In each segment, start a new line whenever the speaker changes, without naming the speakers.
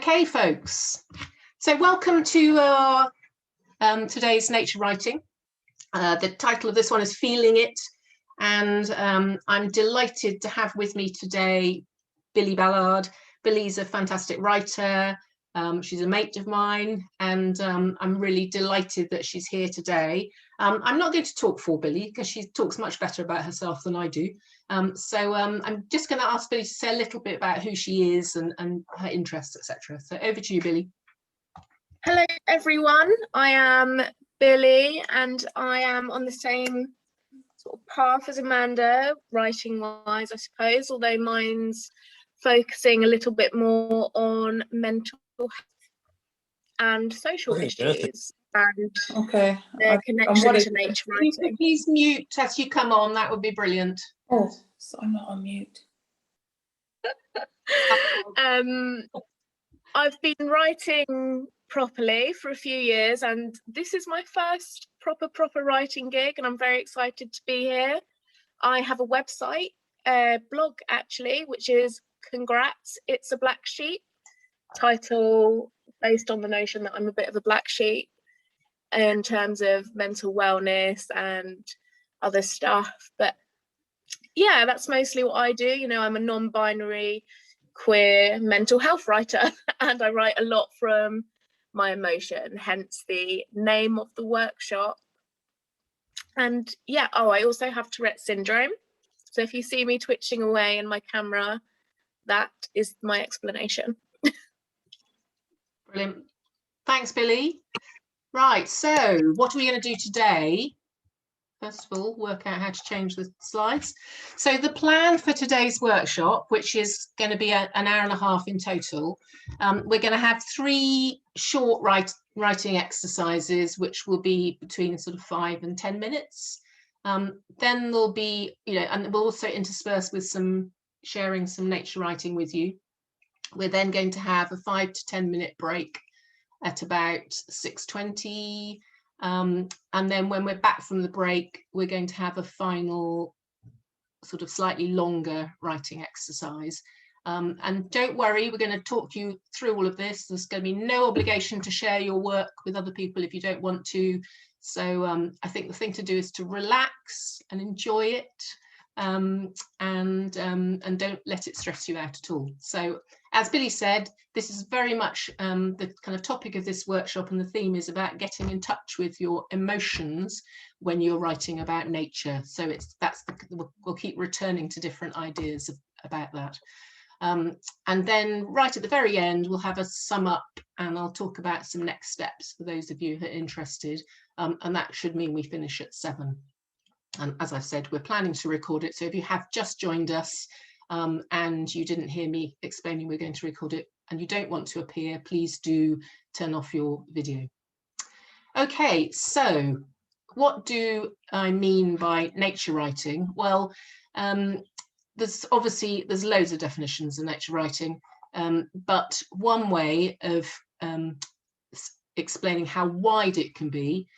Okay, folks, so welcome to our today's nature writing. The title of this one is Feeling It, and I'm delighted to have with me today Billy Ballard. Billy's a fantastic writer. She's a mate of mine, and I'm really delighted that she's here today. I'm not going to talk for Billy because she talks much better about herself than I do. So I'm just going to ask Billy to say a little bit about who she is and her interests, etc. So over to you, Billy.
Hello, everyone. I am Billy, and I am on the same sort of path as Amanda, writing-wise, I suppose, although mine's focusing a little bit more on mental health and social issues and their connection to nature writing.
Can you please mute as you come on? That would be brilliant.
Oh, so I'm not on mute.
I've been writing properly for a few years, and this is my first proper writing gig, and I'm very excited to be here. I have a website, a blog actually, which is Congrats, It's a Black Sheep, title based on the notion that I'm a bit of a black sheep in terms of mental wellness and other stuff. But yeah, that's mostly what I do. You know, I'm a non-binary queer mental health writer, and I write a lot from my emotion, hence the name of the workshop. And yeah, I also have Tourette's syndrome, so if you see me twitching away in my camera, that is my explanation.
Brilliant. Thanks, Billy. Right, so what are we going to do today? First of all, work out how to change the slides. So the plan for today's workshop, which is going to be an hour and a half in total, we're going to have 3 short writing exercises, which will be between sort of 5 and 10 minutes. Then there'll be, and we'll also intersperse with sharing some nature writing with you. We're then going to have a 5 to 10 minute break at about 6:20. And then when we're back from the break, we're going to have a final sort of slightly longer writing exercise. And don't worry, we're going to talk you through all of this. There's going to be no obligation to share your work with other people if you don't want to. So I think the thing to do is to relax and enjoy it, and don't let it stress you out at all. So as Billy said, this is very much the kind of topic of this workshop, and the theme is about getting in touch with your emotions when you're writing about nature. So we'll keep returning to different ideas about that. And then right at the very end, we'll have a sum up, and I'll talk about some next steps for those of you who are interested. And that should mean we finish at 7. And as I said, we're planning to record it. So if you have just joined us and you didn't hear me explaining we're going to record it, and you don't want to appear, please do turn off your video. Okay, so what do I mean by nature writing? Well, there's loads of definitions of nature writing, but one way of explaining how wide it can be,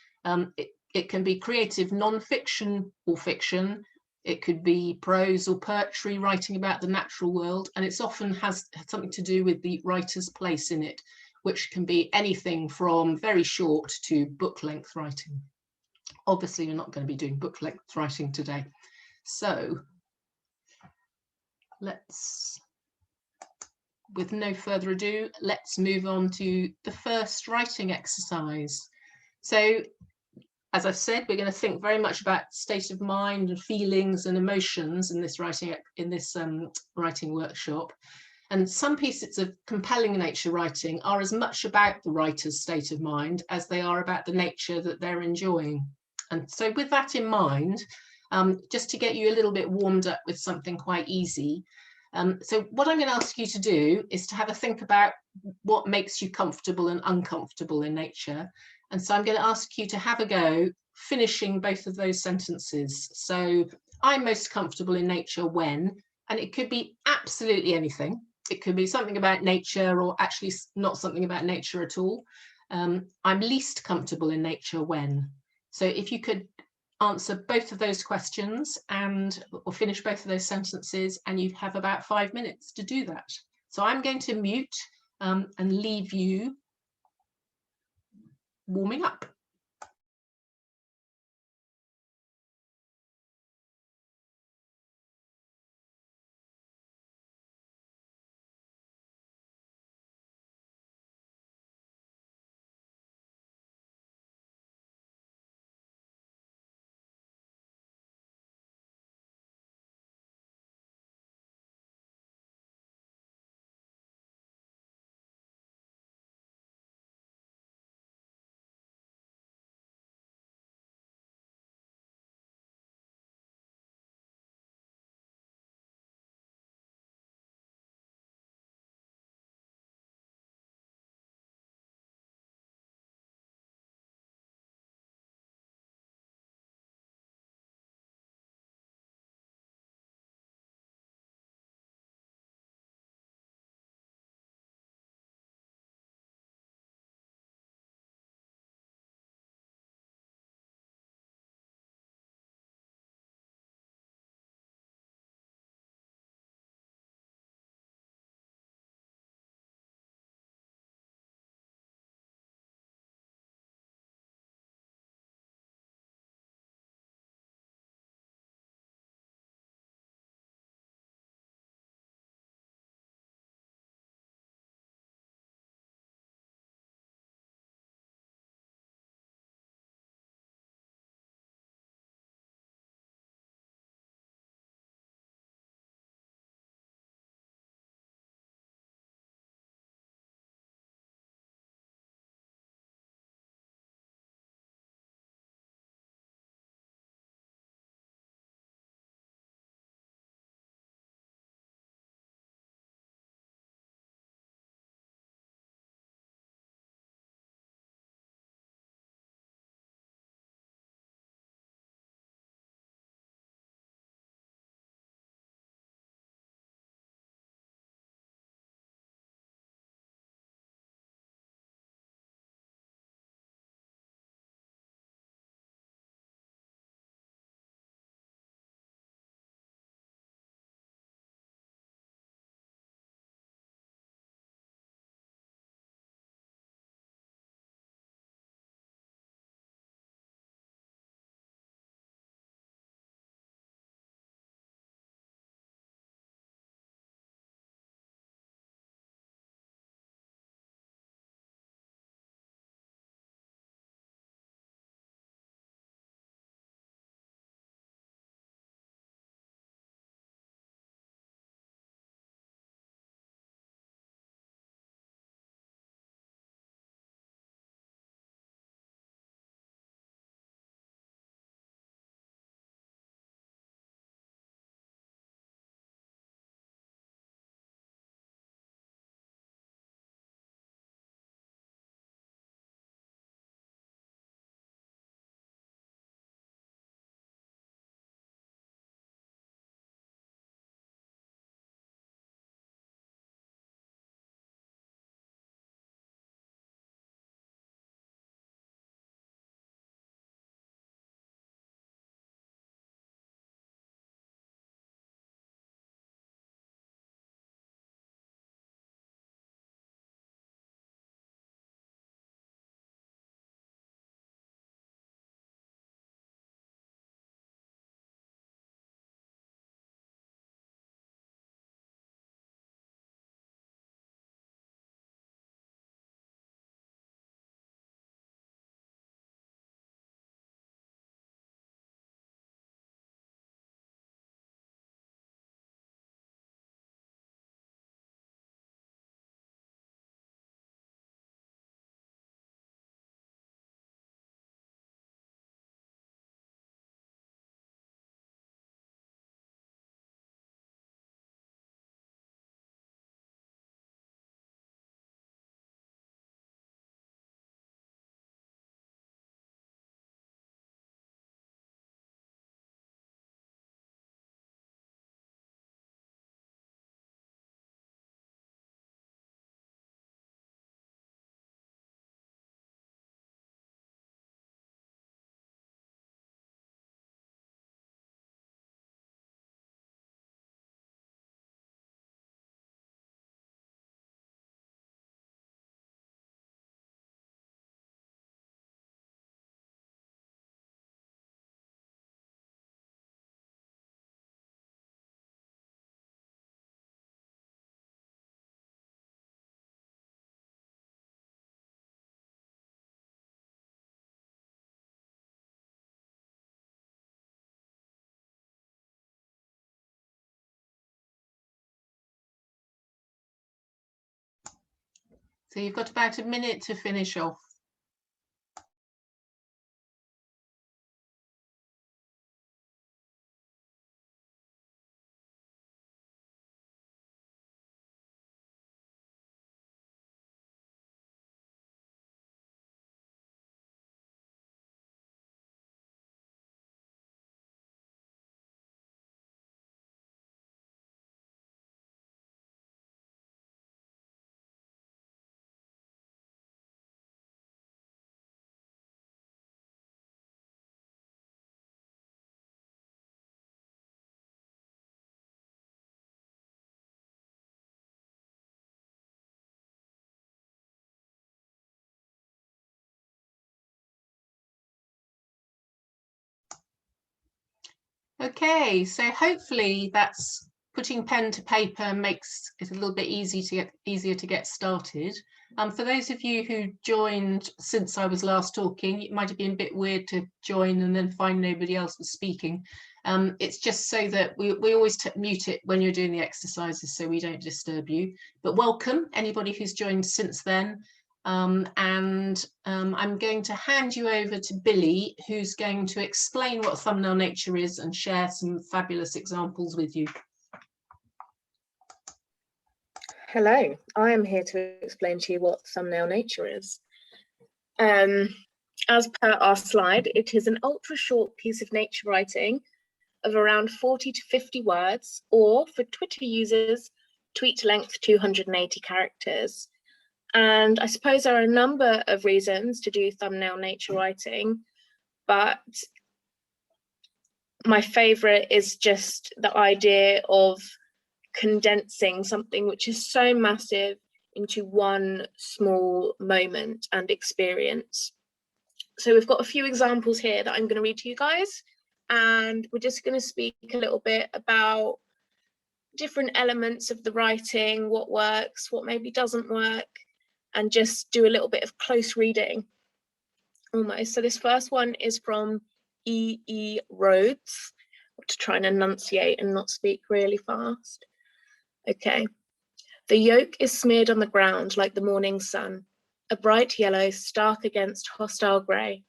it can be creative non-fiction or fiction. It could be prose or poetry, writing about the natural world, and it's often has something to do with the writer's place in it, which can be anything from very short to book-length writing. Obviously, we're not going to be doing book-length writing today. So with no further ado, let's move on to the first writing exercise. So as I've said, we're going to think very much about state of mind and feelings and emotions in this writing workshop. And some pieces of compelling nature writing are as much about the writer's state of mind as they are about the nature that they're enjoying. And so with that in mind, just to get you a little bit warmed up with something quite easy. So what I'm going to ask you to do is to have a think about what makes you comfortable and uncomfortable in nature. And so I'm going to ask you to have a go finishing both of those sentences. So I'm most comfortable in nature when, and it could be absolutely anything. It could be something about nature, or actually not something about nature at all. I'm least comfortable in nature when. So if you could answer both of those questions or finish both of those sentences, and you have about 5 minutes to do that. So I'm going to mute, and leave you warming up. So you've got about a minute to finish off. Okay, so hopefully that's putting pen to paper makes it a little bit easier to get started. For those of you who joined since I was last talking, it might have been a bit weird to join and then find nobody else was speaking. It's just so that we always mute it when you're doing the exercises so we don't disturb you. But welcome, anybody who's joined since then. I'm going to hand you over to Billy, who's going to explain what thumbnail nature is and share some fabulous examples with you.
Hello, I am here to explain to you what thumbnail nature is. As per our slide, it is an ultra short piece of nature writing of around 40 to 50 words, or for Twitter users, tweet length 280 characters. And I suppose there are a number of reasons to do thumbnail nature writing, but my favorite is just the idea of condensing something which is so massive into one small moment and experience. So we've got a few examples here that I'm going to read to you guys, and we're just going to speak a little bit about different elements of the writing, what works, what maybe doesn't work, and just do a little bit of close reading almost. So this first one is from E. Rhodes, to try and enunciate and not speak really fast. Okay. The yolk is smeared on the ground like the morning sun, a bright yellow stark against hostile grey.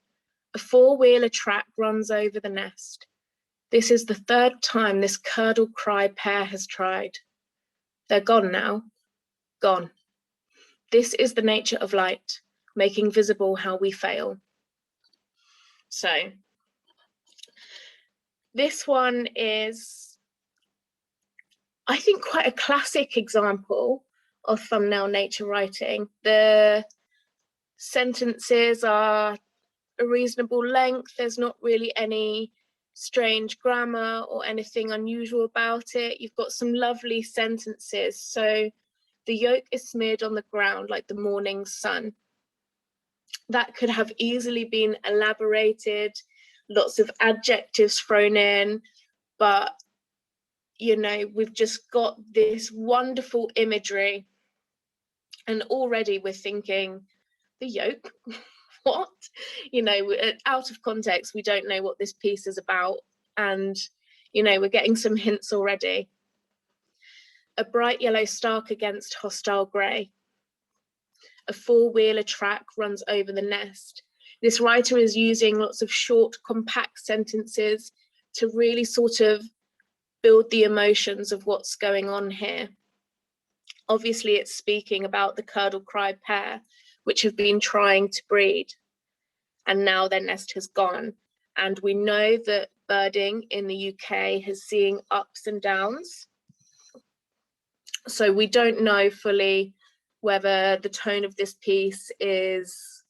A four-wheeler track runs over the nest. This is the third time this curdle cry pair has tried. They're gone now. Gone. This is the nature of light, making visible how we fail. So this one is, I think, quite a classic example of thumbnail nature writing. The sentences are a reasonable length. There's not really any strange grammar or anything unusual about it. You've got some lovely sentences. So the yolk is smeared on the ground like the morning sun. That could have easily been elaborated, lots of adjectives thrown in, but you know, we've just got this wonderful imagery, and already we're thinking, the yolk, what? You know, out of context, we don't know what this piece is about, and you know, we're getting some hints already. A bright yellow stark against hostile grey. A four-wheeler track runs over the nest. This writer is using lots of short, compact sentences to really sort of build the emotions of what's going on here. Obviously, it's speaking about the curdle cry pair, which have been trying to breed, and now their nest has gone. And we know that birding in the UK has seen ups and downs. So we don't know fully whether the tone of this piece is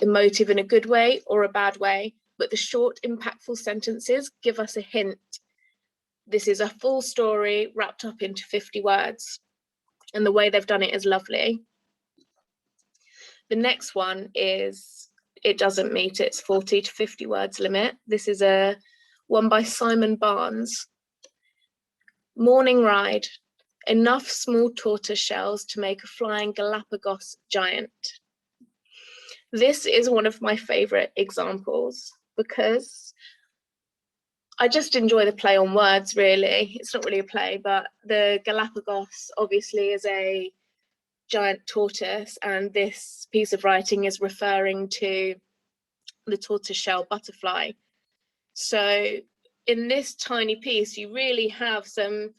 emotive in a good way or a bad way, but the short, impactful sentences give us a hint. This is a full story wrapped up into 50 words, and the way they've done it is lovely. The next one is, it doesn't meet its 40 to 50 words limit. This is a one by Simon Barnes. Morning ride, enough small tortoise shells to make a flying Galapagos giant. This is one of my favorite examples because I just enjoy the play on words, really. It's not really a play, but the Galapagos obviously is a giant tortoise, and this piece of writing is referring to the tortoiseshell butterfly. So in this tiny piece, you really have some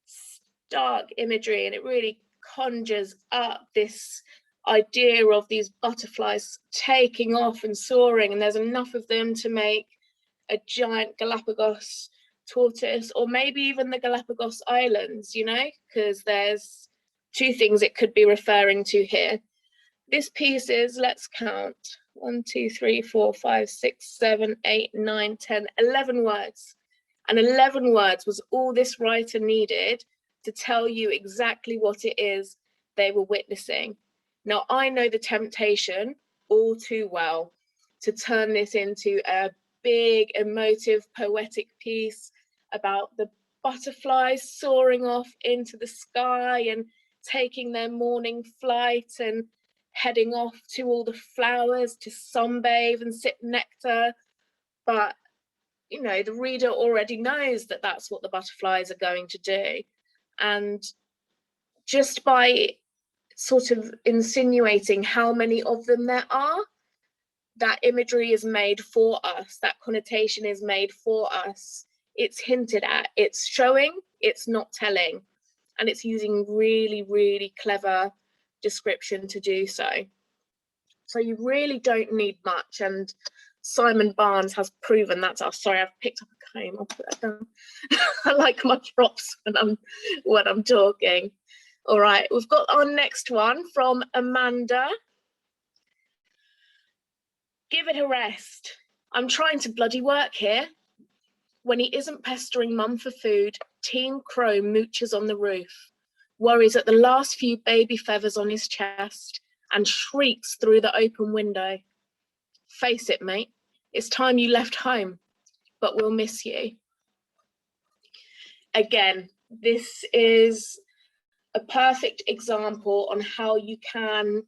stark imagery, and it really conjures up this idea of these butterflies taking off and soaring, and there's enough of them to make a giant Galapagos tortoise, or maybe even the Galapagos Islands, you know, because there's two things it could be referring to here. This piece is, let's count, 1, 2, 3, 4, 5, 6, 7, 8, 9, 10, 11 words. And 11 words was all this writer needed to tell you exactly what it is they were witnessing. Now, I know the temptation all too well to turn this into a big, emotive, poetic piece about the butterflies soaring off into the sky and taking their morning flight and heading off to all the flowers to sunbathe and sip nectar. But, you know, the reader already knows that that's what the butterflies are going to do. And just by sort of insinuating how many of them there are, that imagery is made for us, that connotation is made for us. It's hinted at, it's showing, it's not telling. And it's using really, really clever description to do so. So you really don't need much. And Simon Barnes has proven that to us. Sorry, I've picked up a comb, I'll put that down. I like my props when I'm talking. All right, we've got our next one from Amanda. Give it a rest. I'm trying to bloody work here. When he isn't pestering mum for food, Teen Crow mooches on the roof, worries at the last few baby feathers on his chest, and shrieks through the open window. Face it, mate, it's time you left home, but we'll miss you. Again, this is a perfect example on how you can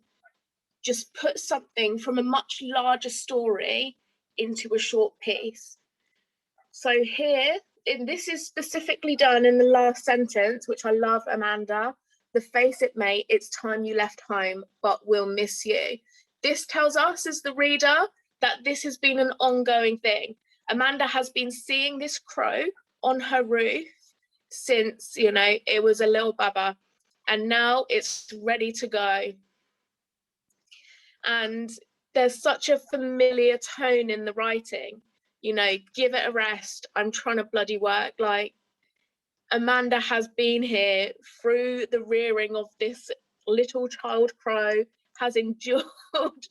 just put something from a much larger story into a short piece. So here, and this is specifically done in the last sentence, which I love, Amanda. The face it, mate, it's time you left home, but we'll miss you. This tells us as the reader that this has been an ongoing thing. Amanda has been seeing this crow on her roof since, you know, it was a little baba, and now it's ready to go. And there's such a familiar tone in the writing, you know, give it a rest, I'm trying to bloody work. Like, Amanda has been here through the rearing of this little child crow, has endured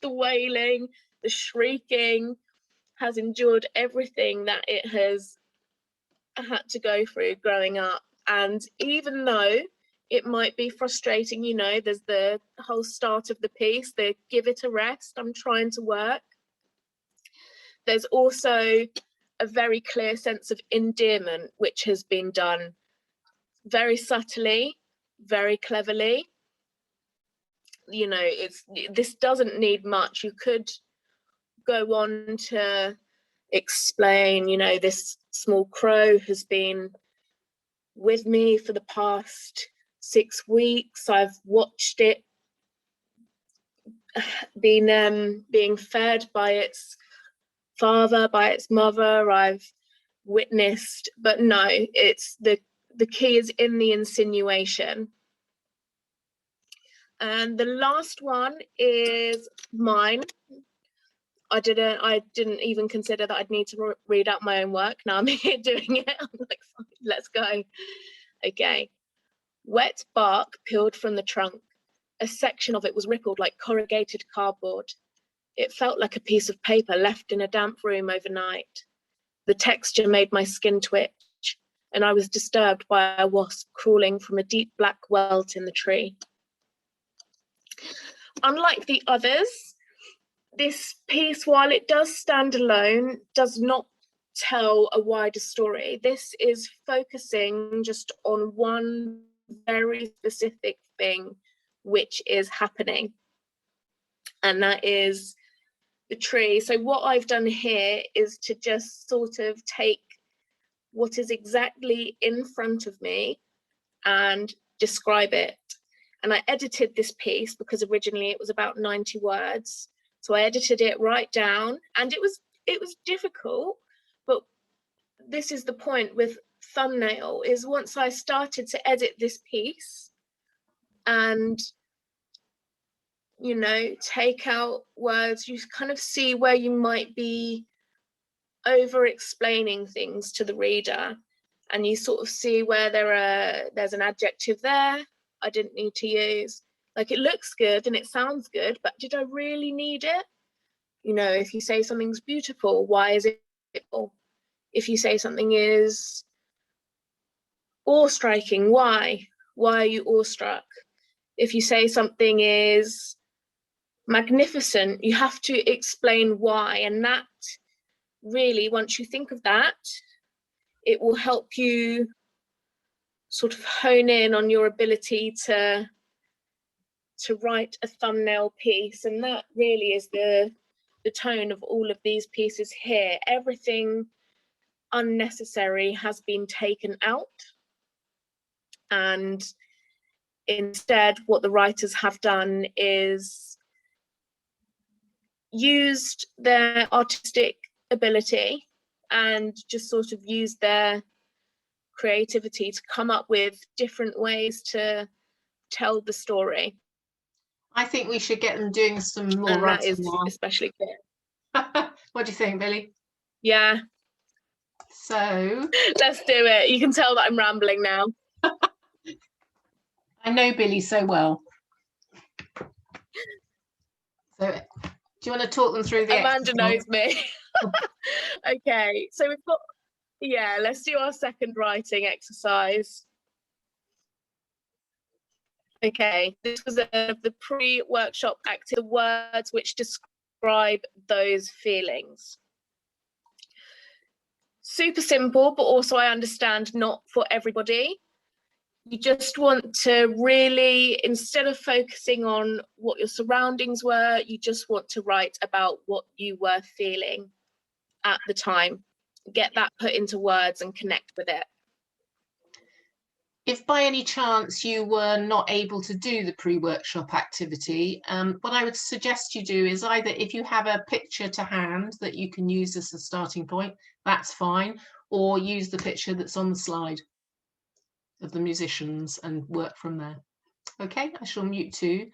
the wailing, the shrieking, has endured everything that it has had to go through growing up. And even though it might be frustrating, you know, there's the whole start of the piece, the give it a rest, I'm trying to work. There's also a very clear sense of endearment, which has been done very subtly, very cleverly. You know, this doesn't need much. You could go on to explain, you know, this small crow has been with me for the past 6 weeks. I've watched it being fed by its father, by its mother. I've witnessed, but no, it's the key is in the insinuation. And the last one is mine. I didn't even consider that I'd need to read out my own work. Now I'm here doing it. I'm like, fine, let's go. Okay. Wet bark peeled from the trunk. A section of it was rippled like corrugated cardboard. It felt like a piece of paper left in a damp room overnight. The texture made my skin twitch, and I was disturbed by a wasp crawling from a deep black welt in the tree. Unlike the others, this piece, while it does stand alone, does not tell a wider story. This is focusing just on one very specific thing which is happening, and that is the tree. So what I've done here is to just sort of take what is exactly in front of me and describe it. And I edited this piece because originally it was about 90 words. So I edited it right down, and it was difficult, but this is the point with thumbnail, is once I started to edit this piece and, you know, take out words, you kind of see where you might be over explaining things to the reader, and you sort of see where there's an adjective there I didn't need to use. Like, it looks good and it sounds good, but did I really need it? You know, if you say something's beautiful, why is it beautiful? If you say something is awe-striking, why are you awestruck? If you say something is magnificent, you have to explain why. And that really, once you think of that, it will help you sort of hone in on your ability to write a thumbnail piece. And that really is the tone of all of these pieces here. Everything unnecessary has been taken out, and instead what the writers have done is used their artistic ability and just sort of used their creativity to come up with different ways to tell the story.
I think we should get them doing some more
And that
writing
is
now.
especially clear.
What do you think, Billy?
Yeah,
So
let's do it. You can tell that I'm rambling now.
I know Billy so well. So do you want to talk them through the
Amanda
exercise?
knows me. Okay, so we've got, yeah, let's do our second writing exercise. Okay, this was of the pre-workshop active words which describe those feelings. Super simple, but also I understand not for everybody. You just want to really, instead of focusing on what your surroundings were, you just want to write about what you were feeling at the time. Get that put into words and connect with it.
If by any chance you were not able to do the pre-workshop activity, what I would suggest you do is either, if you have a picture to hand that you can use as a starting point, that's fine, or use the picture that's on the slide of the musicians and work from there. Okay, I shall mute too.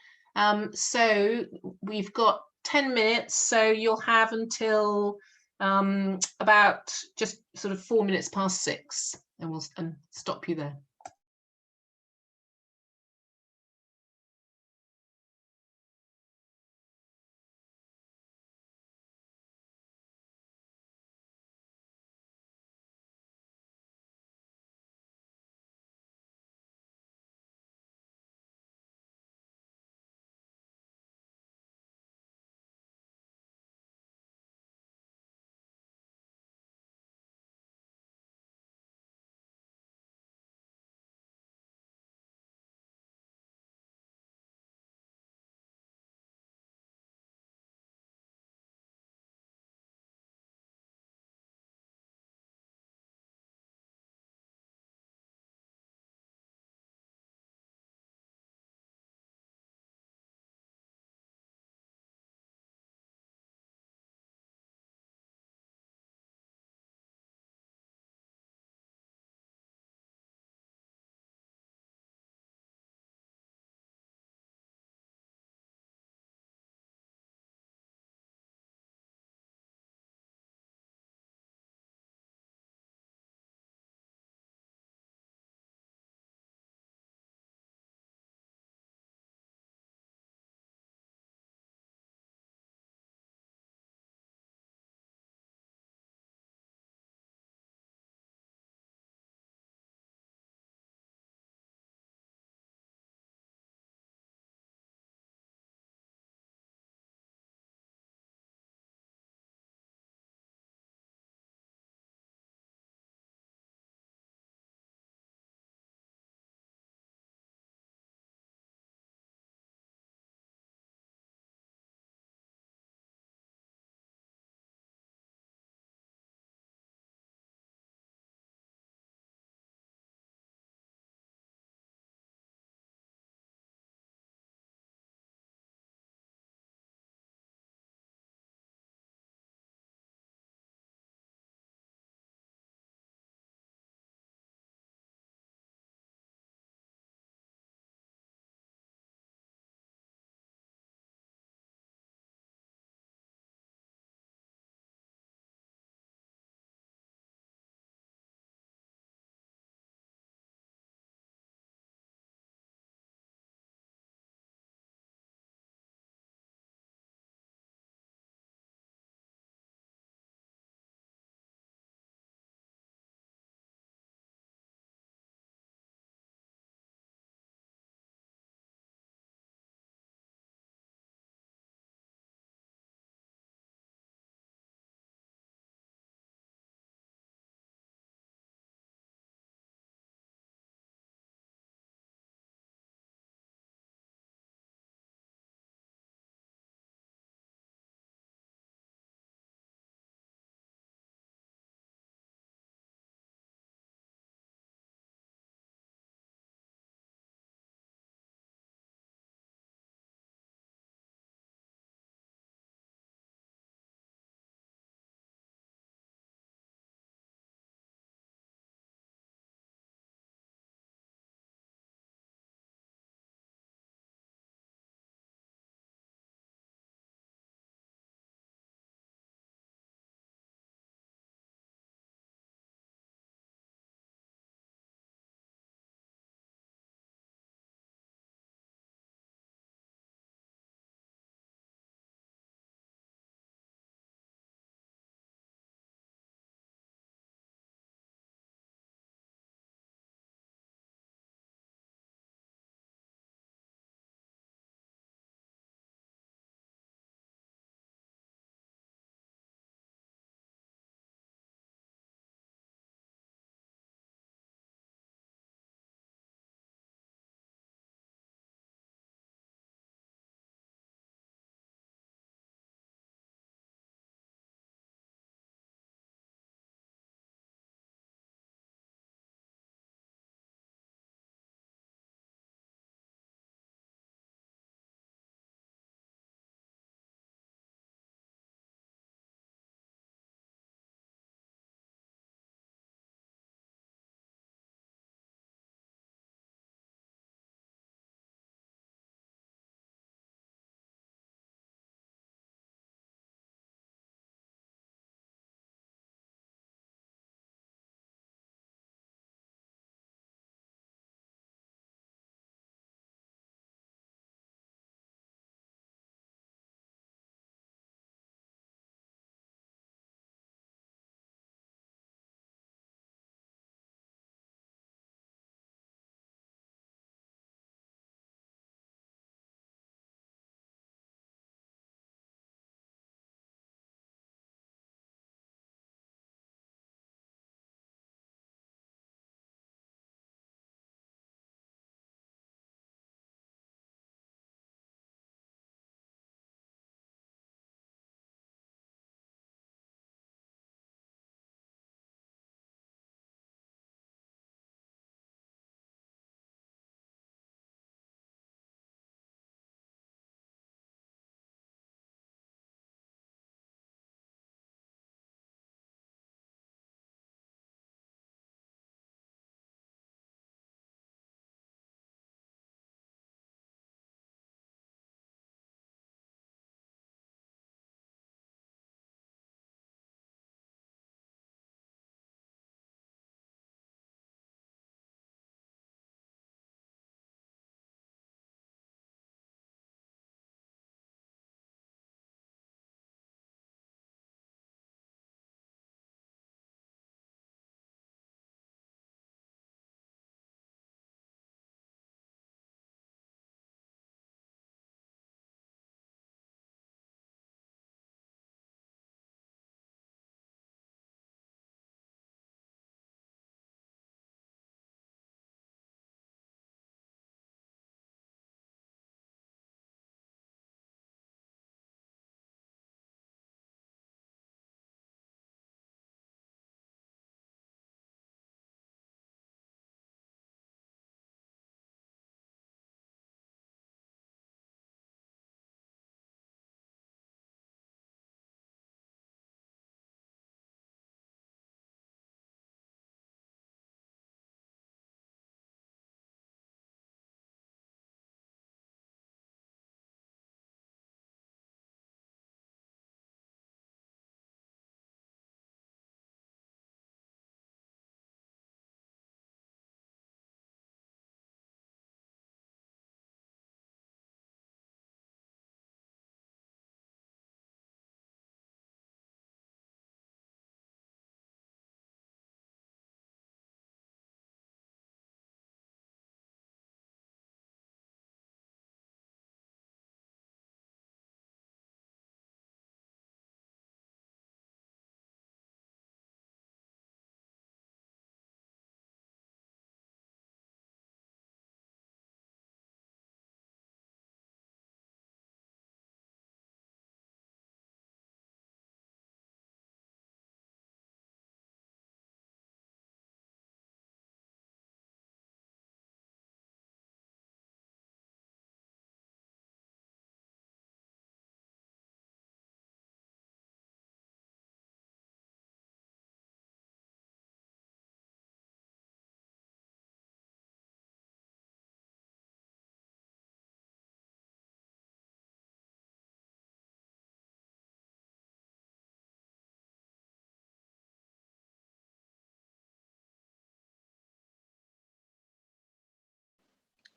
So we've got 10 minutes, so you'll have until about just sort of 4 minutes past 6, and we'll stop you there.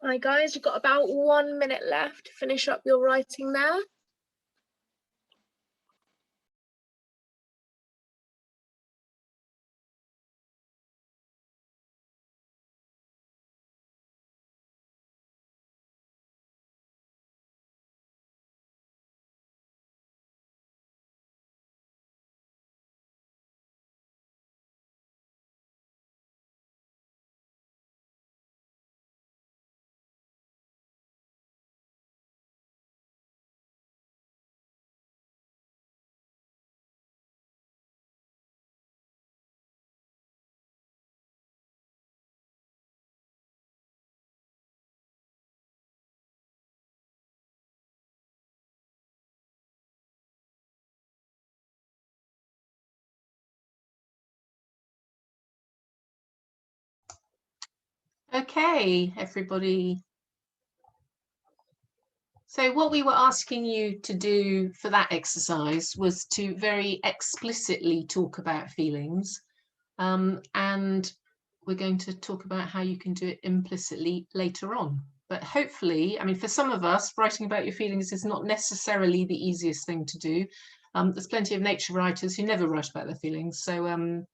Hi guys, you've got about 1 minute left to finish up your writing there.
Okay, everybody. So what we were asking you to do for that exercise was to very explicitly talk about feelings, and we're going to talk about how you can do it implicitly later on. But hopefully, I mean, for some of us, writing about your feelings is not necessarily the easiest thing to do. There's plenty of nature writers who never write about their feelings, so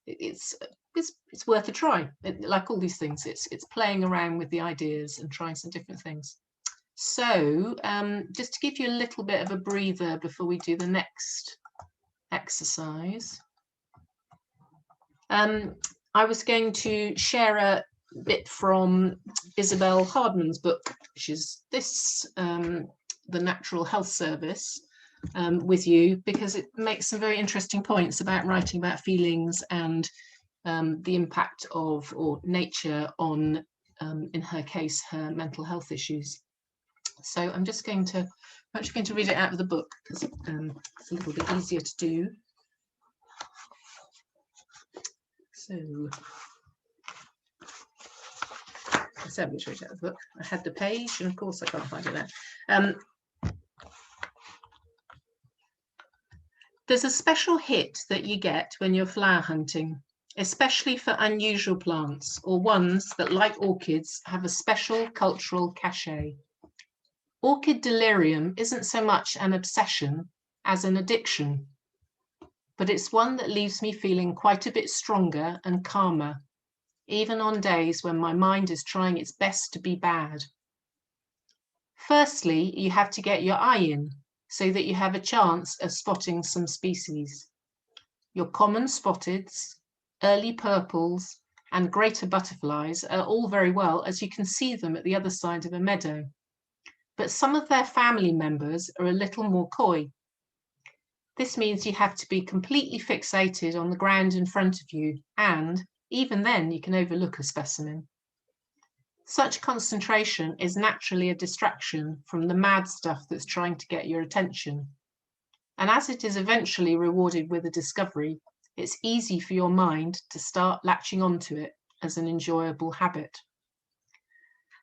it's worth a try. Like all these things, it's playing around with the ideas and trying some different things. So just to give you a little bit of a breather before we do the next exercise, I was going to share a bit from Isabel Hardman's book, which is this, The Natural Health Service, with you, because it makes some very interesting points about writing about feelings and the impact of nature on, in her case, her mental health issues. So I'm actually going to read it out of the book because it's a little bit easier to do. So I said which read out of the book. I had the page, and of course I can't find it now. There's a special hit that you get when you're flower hunting, especially for unusual plants or ones that, like orchids, have a special cultural cachet. Orchid delirium isn't so much an obsession as an addiction, but it's one that leaves me feeling quite a bit stronger and calmer, even on days when my mind is trying its best to be bad. Firstly, you have to get your eye in so that you have a chance of spotting some species. Your common spotteds, early purples, and greater butterflies are all very well as you can see them at the other side of a meadow. But some of their family members are a little more coy. This means you have to be completely fixated on the ground in front of you, and even then you can overlook a specimen. Such concentration is naturally a distraction from the mad stuff that's trying to get your attention. And as it is eventually rewarded with a discovery, it's easy for your mind to start latching onto it as an enjoyable habit.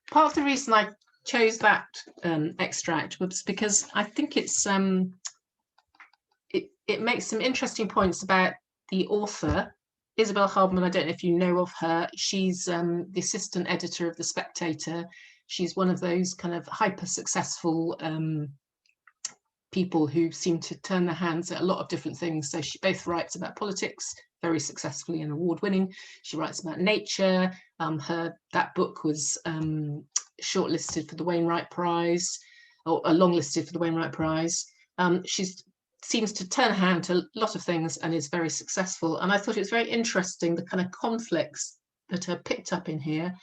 Part of the reason I chose that extract was because I think it makes some interesting points about the author, Isabel Hardman. I don't know if you know of her. She's the assistant editor of The Spectator. She's one of those kind of hyper successful people who seem to turn their hands at a lot of different things. So she both writes about politics, very successfully and award-winning. She writes about nature. That book was shortlisted for the Wainwright Prize, or longlisted for the Wainwright Prize. She seems to turn her hand to a lot of things and is very successful. And I thought it was very interesting, the kind of conflicts that are picked up in here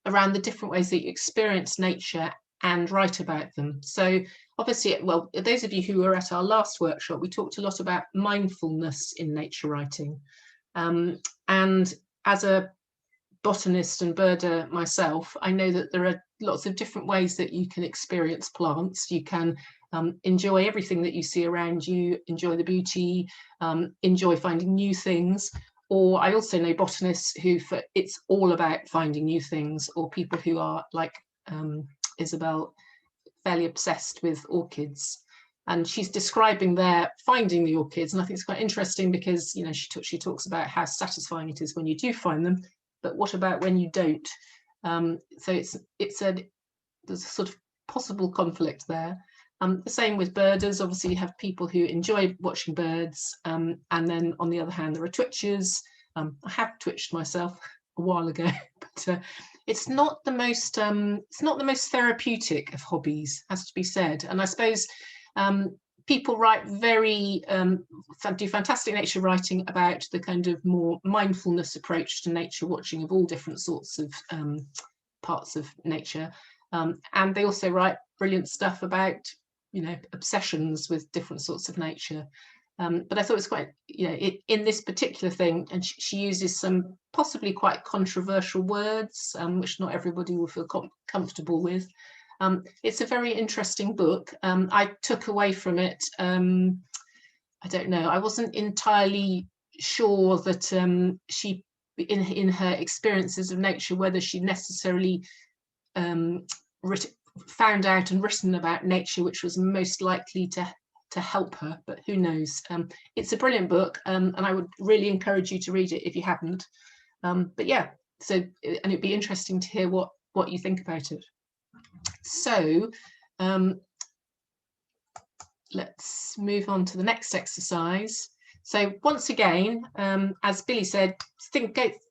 around the different ways that you experience nature and write about them. So obviously, well, those of you who were at our last workshop, we talked a lot about mindfulness in nature writing. And as a botanist and birder myself, I know that there are lots of different ways that you can experience plants. You can enjoy everything that you see around you, enjoy the beauty, enjoy finding new things. Or I also know botanists who it's all about finding new things, or people who are like Isabel, fairly obsessed with orchids. And she's describing there finding the orchids, and I think it's quite interesting because, you know, she talks about how satisfying it is when you do find them, but what about when you don't? So it's an there's a sort of possible conflict there. The same with birders. Obviously, you have people who enjoy watching birds, and then on the other hand, there are twitchers. I have twitched myself a while ago, but it's not the most therapeutic of hobbies, has to be said. And I suppose people write do fantastic nature writing about the kind of more mindfulness approach to nature watching of all different sorts of parts of nature, and they also write brilliant stuff about, you know, obsessions with different sorts of nature. But I thought it was quite, you know, in this particular thing, and she uses some possibly quite controversial words, which not everybody will feel comfortable with. It's a very interesting book. I took away from it, I don't know, I wasn't entirely sure that she, in her experiences of nature, whether she necessarily found out and written about nature which was most likely to help her, but who knows. It's a brilliant book, and I would really encourage you to read it if you haven't. But yeah, so, and it'd be interesting to hear what you think about it. So let's move on to the next exercise. So once again, as Billy said,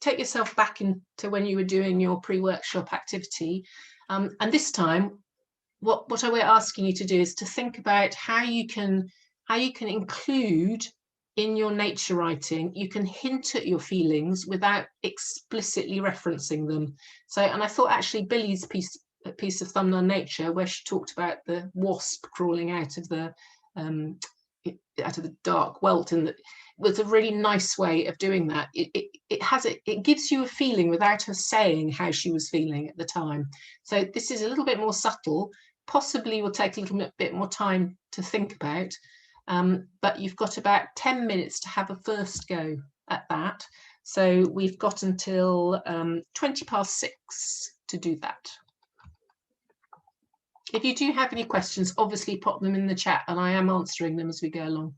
take yourself back into when you were doing your pre-workshop activity, and this time what we're asking you to do is to think about how you can include in your nature writing, you can hint at your feelings without explicitly referencing them. So, and I thought actually Billy's piece of Thumbnail Nature, where she talked about the wasp crawling out of the dark welt, and that was a really nice way of doing that. It gives you a feeling without her saying how she was feeling at the time. So this is a little bit more subtle, possibly will take a little bit more time to think about, but you've got about 10 minutes to have a first go at that. So we've got until 6:20 to do that. If you do have any questions, obviously pop them in the chat and I am answering them as we go along.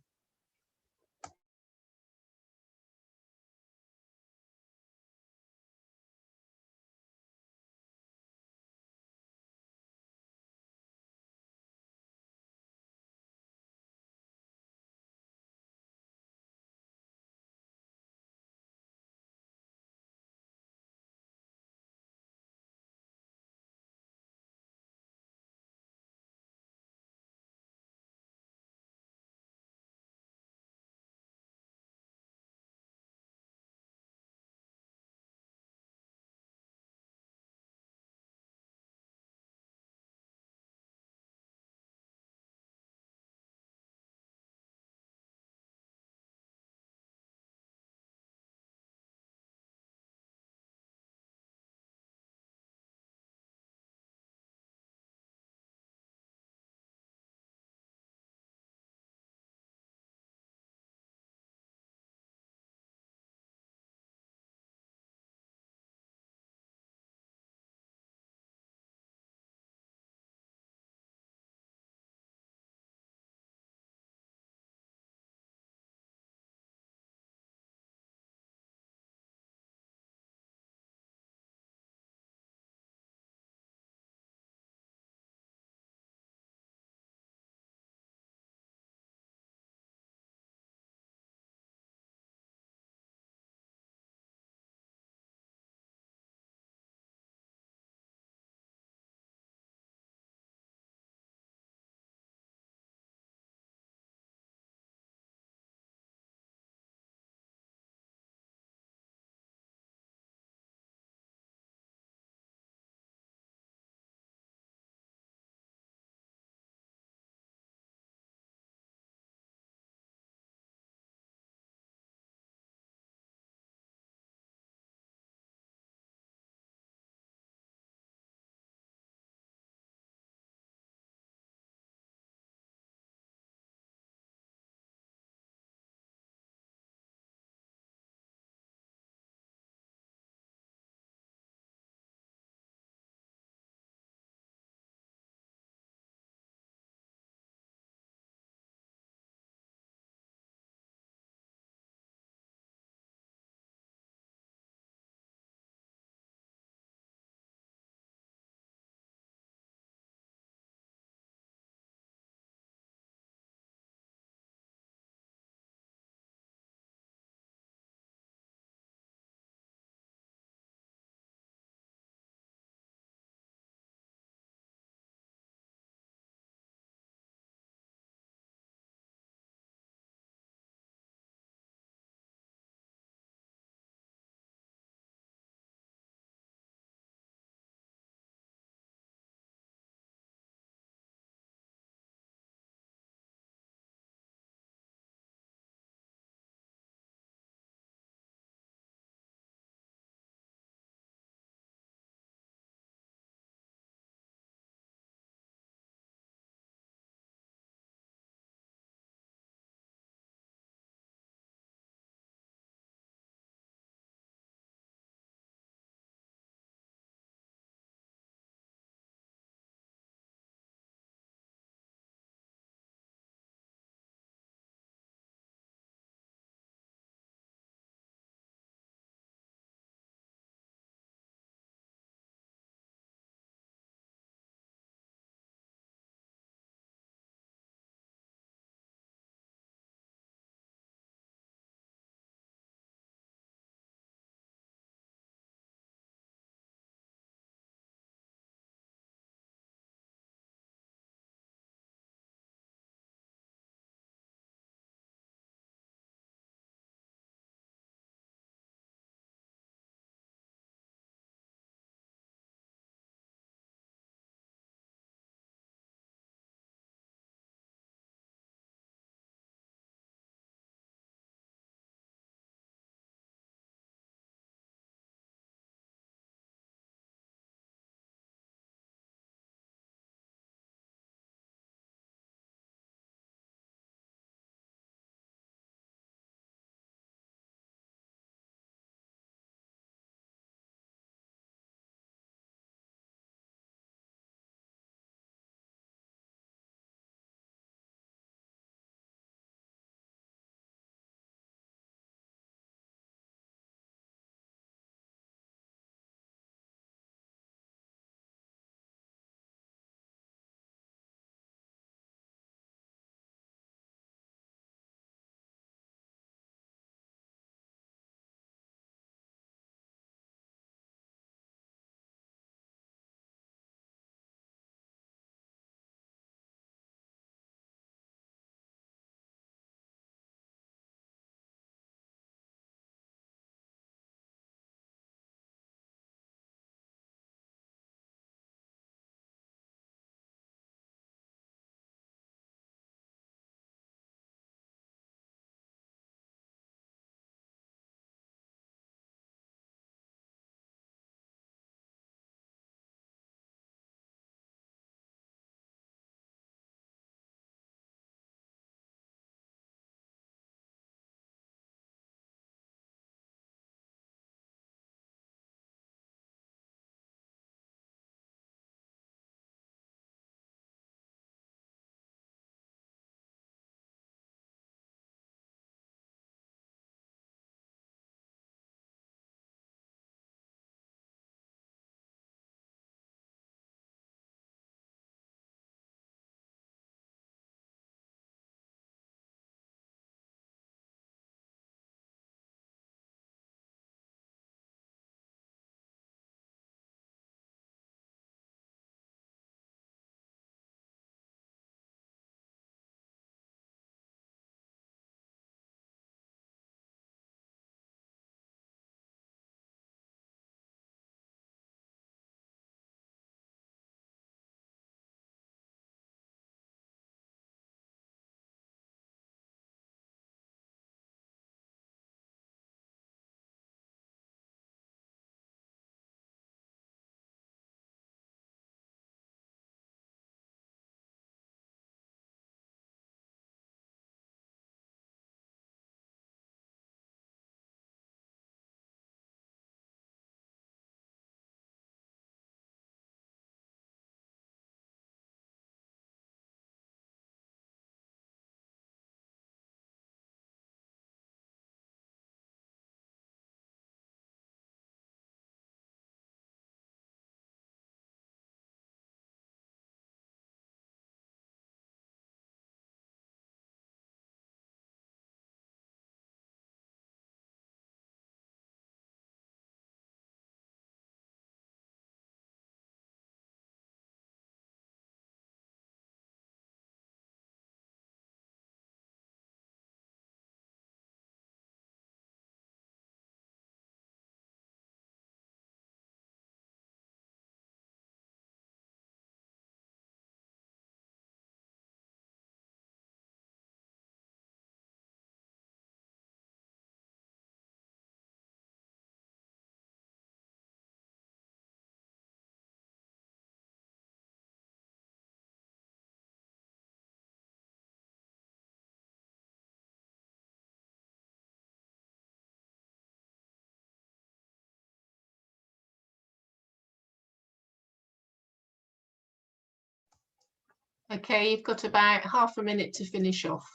Okay, you've got about half a minute to finish off.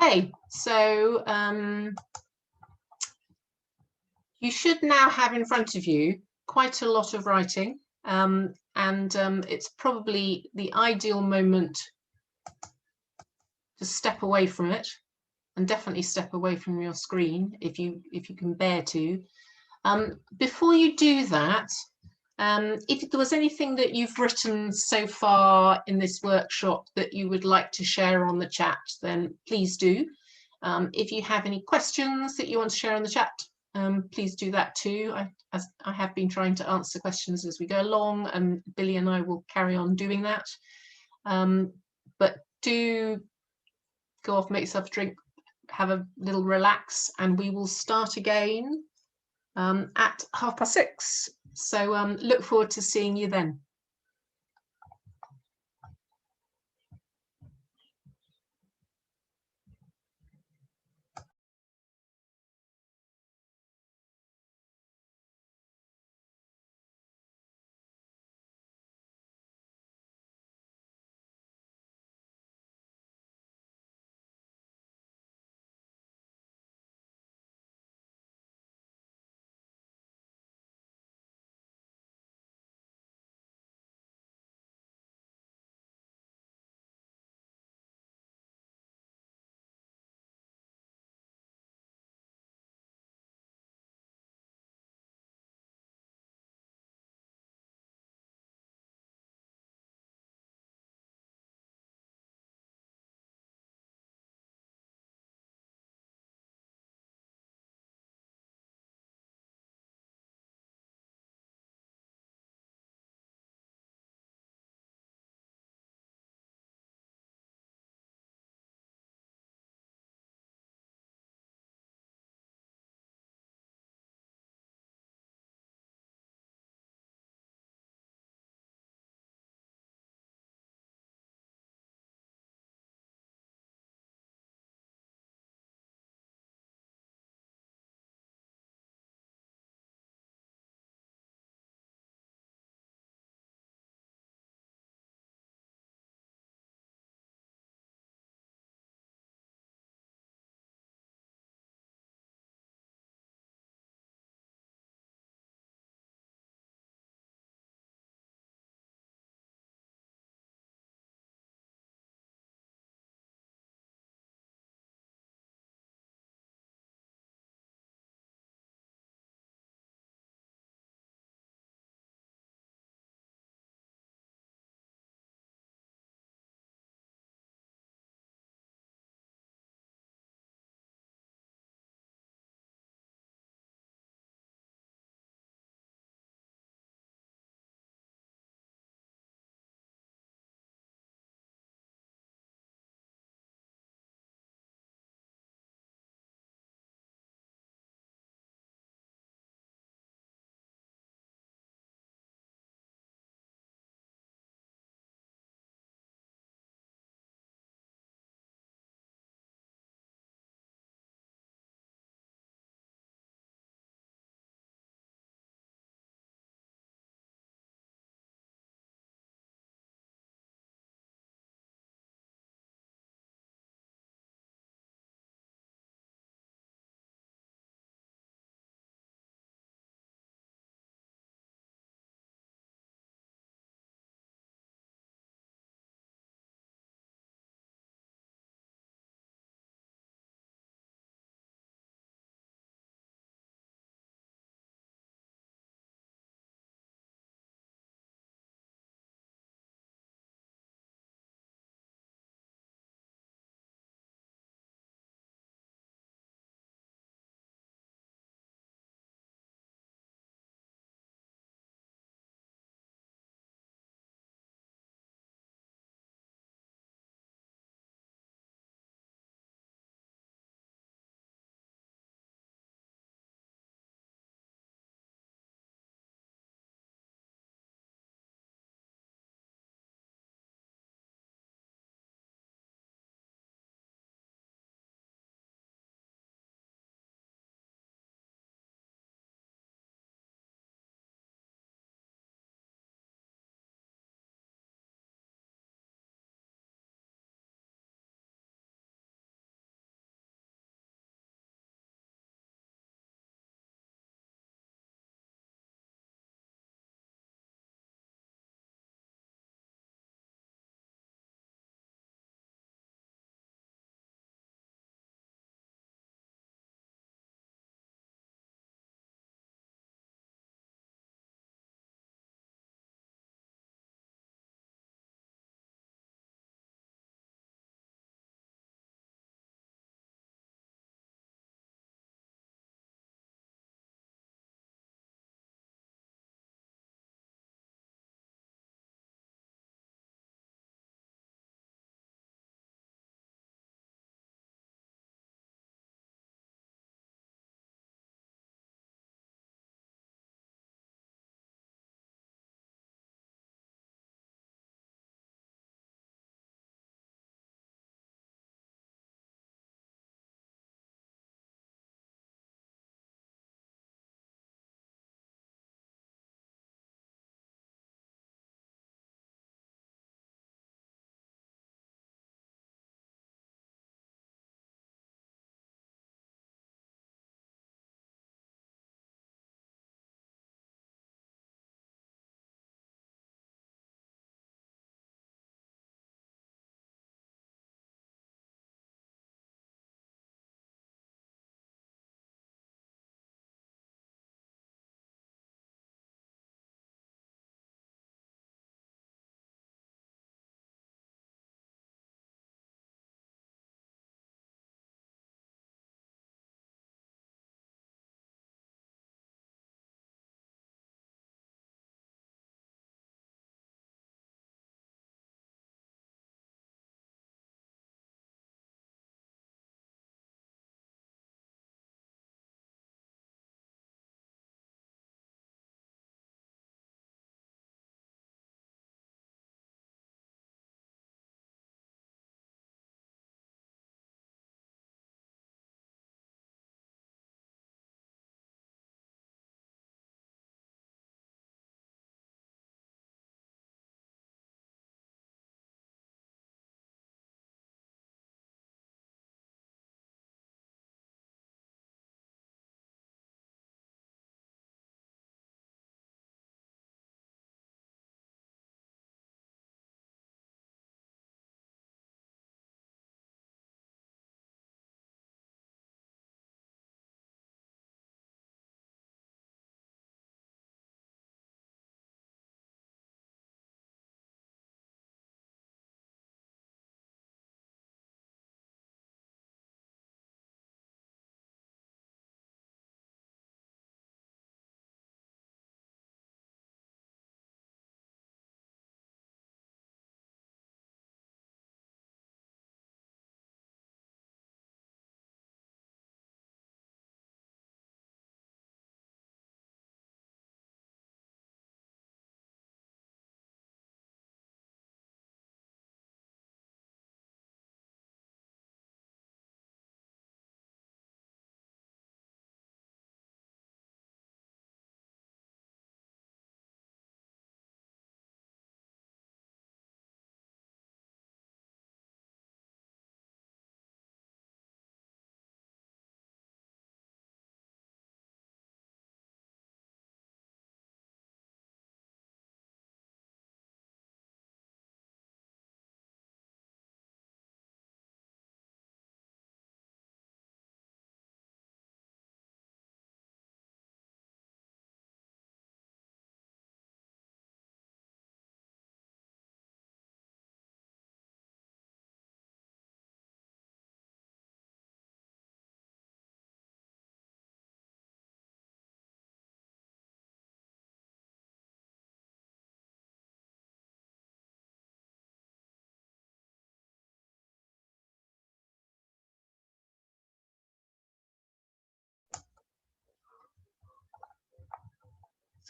Okay, so you should now have in front of you quite a lot of writing, and it's probably the ideal moment to step away from it, and definitely step away from your screen if you can bear to. Before you do that, if there was anything that you've written so far in this workshop that you would like to share on the chat, then please do. If you have any questions that you want to share on the chat, please do that too. I have been trying to answer questions as we go along, and Billy and I will carry on doing that. But do go off, make yourself a drink, have a little relax, and we will start again at 6:30. So look forward to seeing you then.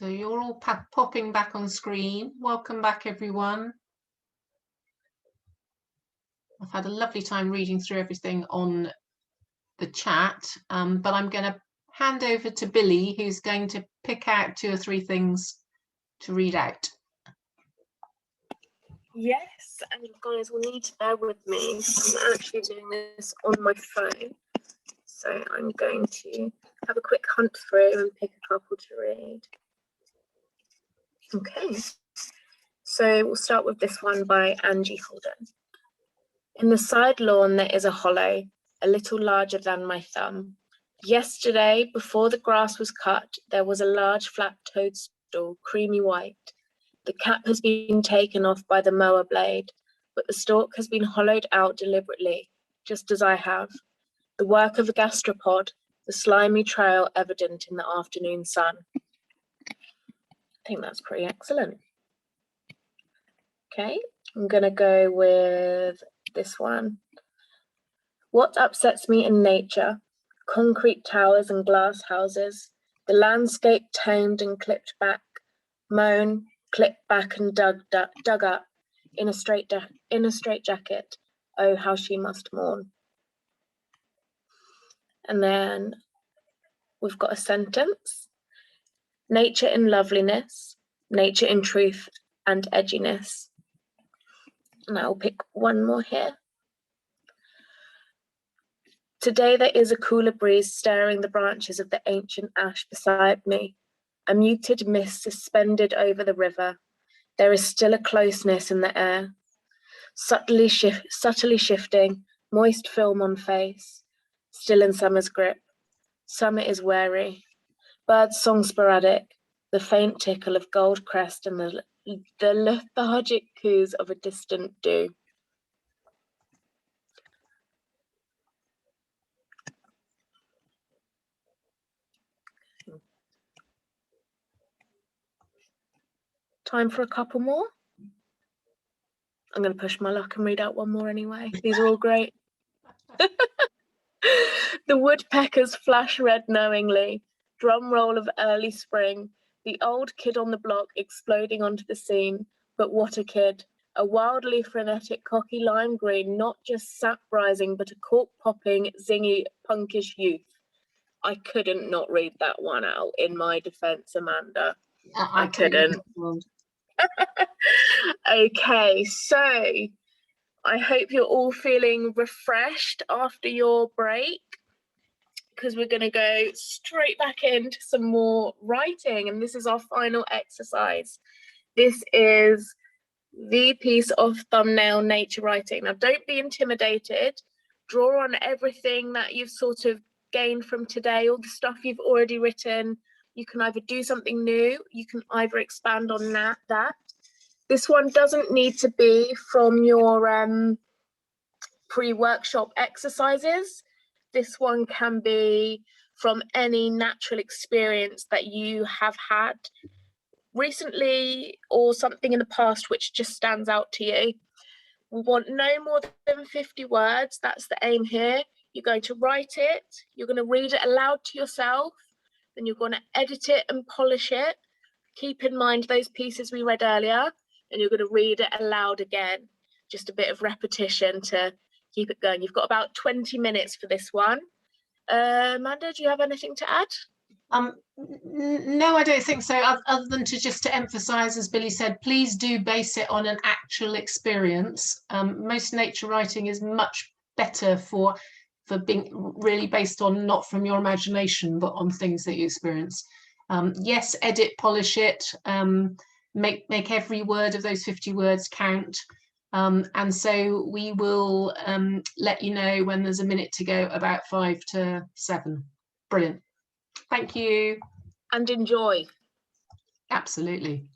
So you're all popping back on screen. Welcome back, everyone. I've had a lovely time reading through everything on the chat, but I'm going to hand over to Billy, who's going to pick out 2 or 3 things to read out.
Yes, and guys will need to bear with me. I'm actually doing this on my phone. So I'm going to have a quick hunt through and pick a couple to read. Okay, so we'll start with this one by Angie Holden. In the side lawn there is a hollow, a little larger than my thumb. Yesterday, before the grass was cut, there was a large flat toadstool, creamy white. The cap has been taken off by the mower blade, but the stalk has been hollowed out deliberately, just as I have. The work of a gastropod, the slimy trail evident in the afternoon sun. I think that's pretty excellent. Okay, I'm going to go with this one. What upsets me in nature? Concrete towers and glass houses, the landscape tamed and clipped back, mown, clipped back and dug up in a straight jacket. Oh, how she must mourn. And then we've got a sentence. Nature in loveliness, nature in truth and edginess. And I'll pick one more here. Today there is a cooler breeze stirring the branches of the ancient ash beside me, a muted mist suspended over the river. There is still a closeness in the air, subtly shifting, moist film on face, still in summer's grip. Summer is wary. Birds song sporadic, the faint tickle of gold crest and the lethargic coos of a distant dew. Time for a couple more. I'm going to push my luck and read out one more anyway. These are all great. The woodpeckers flash red knowingly, drum roll of early spring, the old kid on the block exploding onto the scene. But what a kid, a wildly frenetic cocky lime green, not just sap rising, but a cork popping, zingy, punkish youth. I couldn't not read that one out in my defense, Amanda. I couldn't. Okay, so I hope you're all feeling refreshed after your break, because we're going to go straight back into some more writing, and this is our final exercise. This is the piece of thumbnail nature writing. Now, don't be intimidated. Draw on everything that you've sort of gained from today, all the stuff you've already written. You can either do something new, you can either expand on that. This one doesn't need to be from your pre-workshop exercises. This one can be from any natural experience that you have had recently or something in the past which just stands out to you. We want no more than 50 words. That's the aim here. You're going to write it, you're going to read it aloud to yourself, then you're going to edit it and polish it. Keep in mind those pieces we read earlier, and you're going to read it aloud again. Just a bit of repetition to keep it going. You've got about 20 minutes for this one. Amanda, do you have anything to add?
No, I don't think so, other than to emphasize, as Billy said, please do base it on an actual experience. Most nature writing is much better for being really based on, not from your imagination, but on things that you experience. Yes, edit, polish it, make every word of those 50 words count. And so we will let you know when there's a minute to go, about 5 to 7. Brilliant. Thank you.
And enjoy.
Absolutely.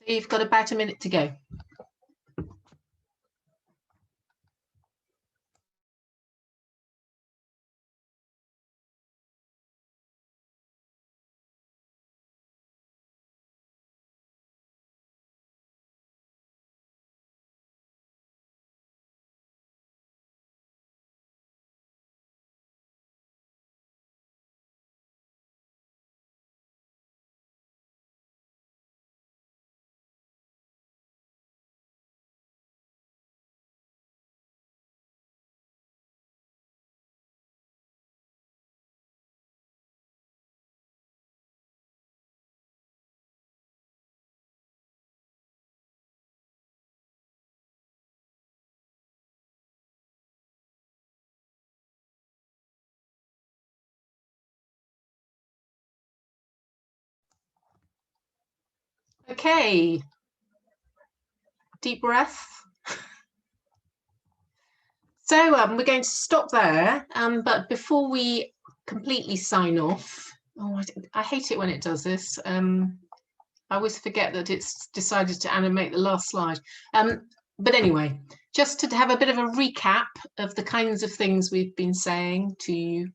So you've got about a minute to go. Okay, deep breath. So we're going to stop there, but before we completely sign off, oh, I hate it when it does this. I always forget that it's decided to animate the last slide. But anyway, just to have a bit of a recap of the kinds of things we've been saying to you.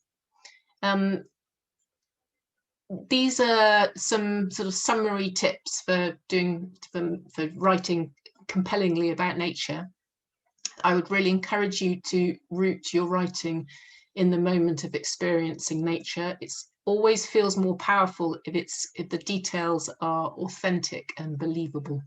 These are some sort of summary tips for writing compellingly about nature. I would really encourage you to root your writing in the moment of experiencing nature. It always feels more powerful if the details are authentic and believable.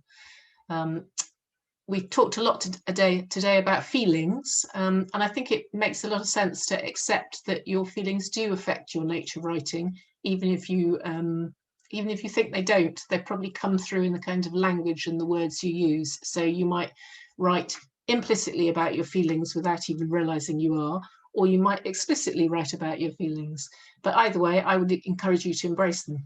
We talked a lot today about feelings, and I think it makes a lot of sense to accept that your feelings do affect your nature writing, even if you think they don't. They probably come through in the kind of language and the words you use. So you might write implicitly about your feelings without even realizing you are, or you might explicitly write about your feelings. But either way, I would encourage you to embrace them.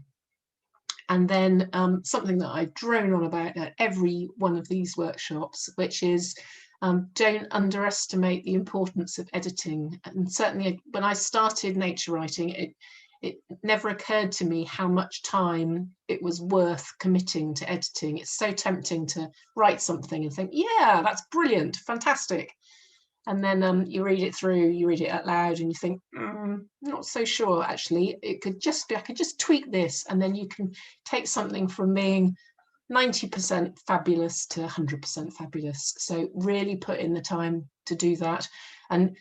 And then something that I drone on about at every one of these workshops, which is don't underestimate the importance of editing. And certainly when I started nature writing, it never occurred to me how much time it was worth committing to editing. It's so tempting to write something and think, yeah, that's brilliant, fantastic. And then you read it through, you read it out loud, and you think, not so sure, actually. It could just be, I could just tweak this, and then you can take something from being 90% fabulous to 100% fabulous. So really put in the time to do that. And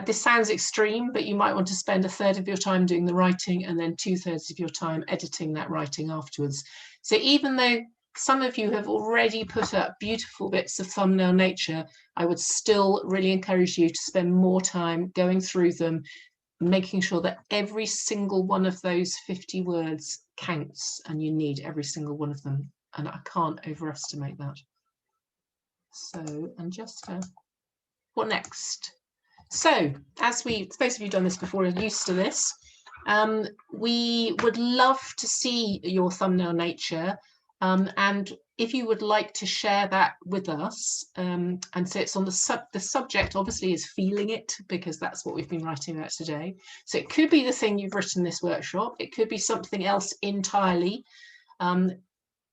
this sounds extreme, but you might want to spend a third of your time doing the writing and then 2/3 of your time editing that writing afterwards. So even though some of you have already put up beautiful bits of thumbnail nature, I would still really encourage you to spend more time going through them, making sure that every single one of those 50 words counts, and you need every single one of them. And I can't overestimate that. So, and just what next? So, as most of you done this before, are used to this, we would love to see your thumbnail nature, and if you would like to share that with us, and so it's on the subject obviously is feeling it, because that's what we've been writing about today. So it could be the thing you've written this workshop, it could be something else entirely,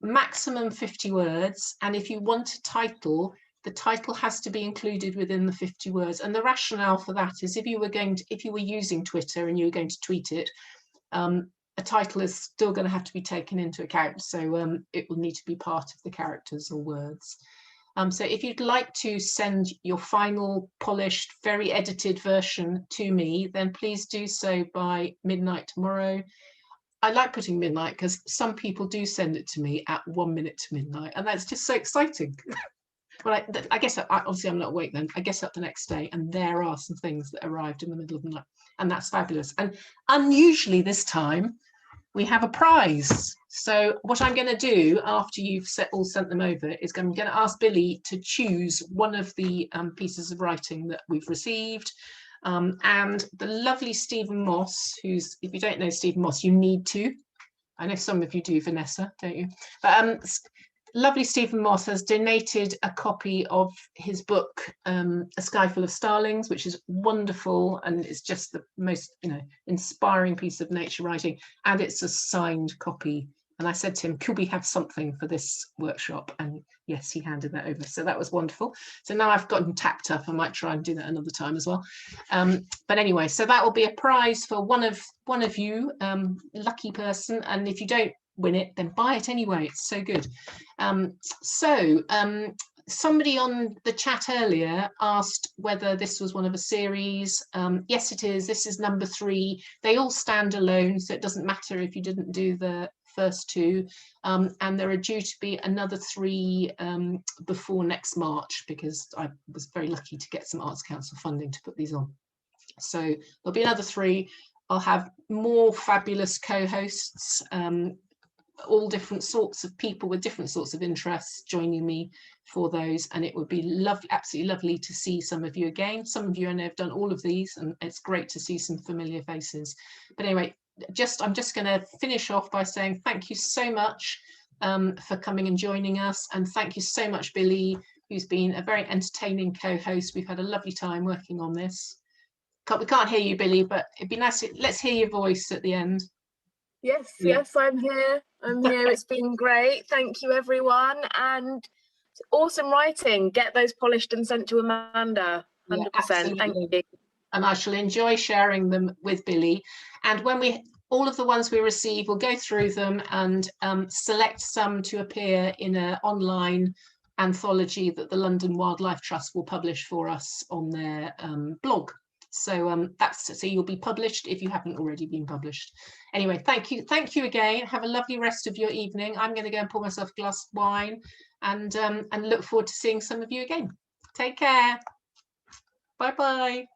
maximum 50 words, and if you want a title, the title has to be included within the 50 words. And the rationale for that is if you were using Twitter and you were going to tweet it, a title is still going to have to be taken into account. So it will need to be part of the characters or words. So if you'd like to send your final polished, very edited version to me, then please do so by midnight tomorrow. I like putting midnight because some people do send it to me at 1 minute to midnight, and that's just so exciting. Well, I guess obviously I'm not awake then. I get up the next day and there are some things that arrived in the middle of the night, and that's fabulous. And unusually this time we have a prize. So what I'm going to do after you've all sent them over is I'm going to ask Billy to choose one of the pieces of writing that we've received. And the lovely Stephen Moss, who's, if you don't know Stephen Moss, you need to. I know some of you do, Vanessa, don't you? But lovely Stephen Moss has donated a copy of his book, A Sky Full of Starlings, which is wonderful, and it's just the most, inspiring piece of nature writing, and it's a signed copy And I said to him, could we have something for this workshop? And yes, he handed that over. So that was wonderful. So now I've gotten tapped up. I might try and do that another time as well. But anyway, so that will be a prize for one of you, lucky person. And if you don't win it, then buy it anyway. It's so good. Somebody on the chat earlier asked whether this was one of a series. Yes, it is. This is number 3. They all stand alone, so it doesn't matter if you didn't do the first 2. And there are due to be another 3 before next March, because I was very lucky to get some Arts Council funding to put these on. So there'll be another 3. I'll have more fabulous co-hosts, all different sorts of people with different sorts of interests joining me for those, and it would be lovely, absolutely lovely to see some of you again. Some of you I know have done all of these, and it's great to see some familiar faces. But anyway, I'm just going to finish off by saying thank you so much for coming and joining us, and thank you so much, Billy, who's been a very entertaining co-host. We've had a lovely time working on this. We can't hear you, Billy, but it'd be nice. Let's hear your voice at the end.
Yes,
Yeah.
yes, I'm here. It's been great. Thank you, everyone. And awesome writing. Get those polished and sent to Amanda. 100%.
Yeah,
thank you.
And I shall enjoy sharing them with Billy. And when all of the ones we receive, we'll go through them and select some to appear in an online anthology that the London Wildlife Trust will publish for us on their blog. So so you'll be published if you haven't already been published. Anyway, thank you again. Have a lovely rest of your evening. I'm going to go and pour myself a glass of wine, and look forward to seeing some of you again. Take care. Bye bye.